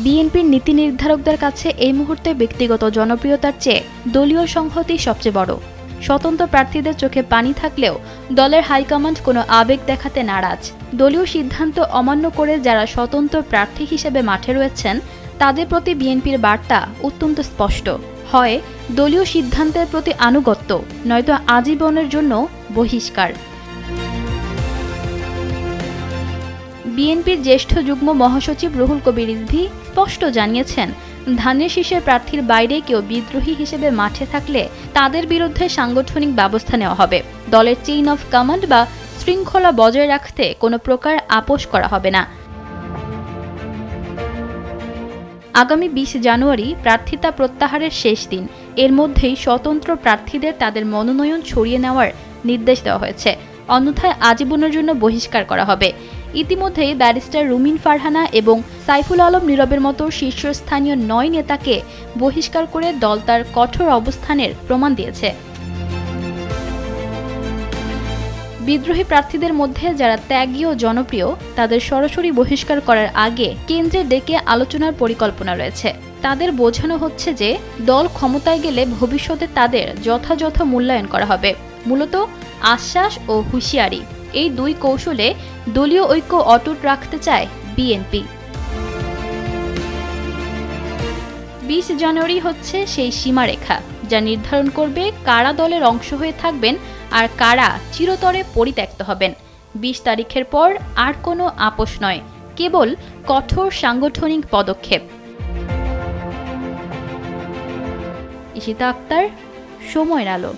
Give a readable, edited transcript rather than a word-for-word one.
বিএনপির নীতি নির্ধারকদের কাছে এই মুহূর্তে ব্যক্তিগত জনপ্রিয়তার চেয়ে দলীয় সংহতি সবচেয়ে বড়। স্বতন্ত্র প্রার্থীদের চোখে পানি থাকলেও দলের হাইকমান্ড কোনো আবেগ দেখাতে নারাজ। দলীয় সিদ্ধান্ত অমান্য করে যারা স্বতন্ত্র প্রার্থী হিসেবে মাঠে রয়েছেন তাদের প্রতি বিএনপির বার্তা অত্যন্ত স্পষ্ট, হয় দলীয় সিদ্ধান্তের প্রতি আনুগত্য, নয়তো আজীবনের জন্য বহিষ্কার। বিএনপির জ্যেষ্ঠ যুগ্ম মহাসচিব রুহুল কবির রিজভী স্পষ্ট জানিয়েছেন, ধানের শীষের প্রার্থীর বাইরে কেউ বিদ্রোহী হিসেবে মাঠে থাকলে তাদের বিরুদ্ধে সাংগঠনিক ব্যবস্থা নেওয়া হবে। দলের চেইন অফ কমান্ড বা শৃঙ্খলা বজায় রাখতে কোনো প্রকার আপোষ করা হবে না। আগামী ২০ জানুয়ারি প্রার্থিতা প্রত্যাহারের শেষ দিন। এর মধ্যেই স্বতন্ত্র প্রার্থীদের তাদের মনোনয়ন ছড়িয়ে নেওয়ার নির্দেশ দেওয়া হয়েছে, অন্যথায় আজীবনের জন্য বহিষ্কার করা হবে। ইতিমধ্যেই ব্যারিস্টার রুমিন ফারহানা এবং সাইফুল আলম নীরবের মতো শীর্ষস্থানীয় ৯ নেতাকে বহিষ্কার করে দল তার কঠোর অবস্থানের প্রমাণ দিয়েছে। বিদ্রোহী প্রার্থীদের মধ্যে যারা ত্যাগী ও জনপ্রিয় তাদের সরাসরি বহিষ্কার করার আগে কেন্দ্রে ডেকে আলোচনার পরিকল্পনা রয়েছে। তাদের বোঝানো হচ্ছে যে দল ক্ষমতায় গেলে ভবিষ্যতে তাদের যথাযথ মূল্যায়ন করা হবে। মূলত আশ্বাস ও হুঁশিয়ারি, এই দুই কৌশলে দলীয় ঐক্য অটুট রাখতে চায় বিএনপি। ২০ জানুয়ারি হচ্ছে সেই সীমারেখা যা নির্ধারণ করবে কারা দলের অংশ হয়ে থাকবেন আর কারা চিরতরে পরিত্যক্ত হবেন। ২০ তারিখের পর আর কোনো আপোষ নয়, কেবল কঠোর সাংগঠনিক পদক্ষেপ। ইশিতা আক্তার, সময়ের আলো।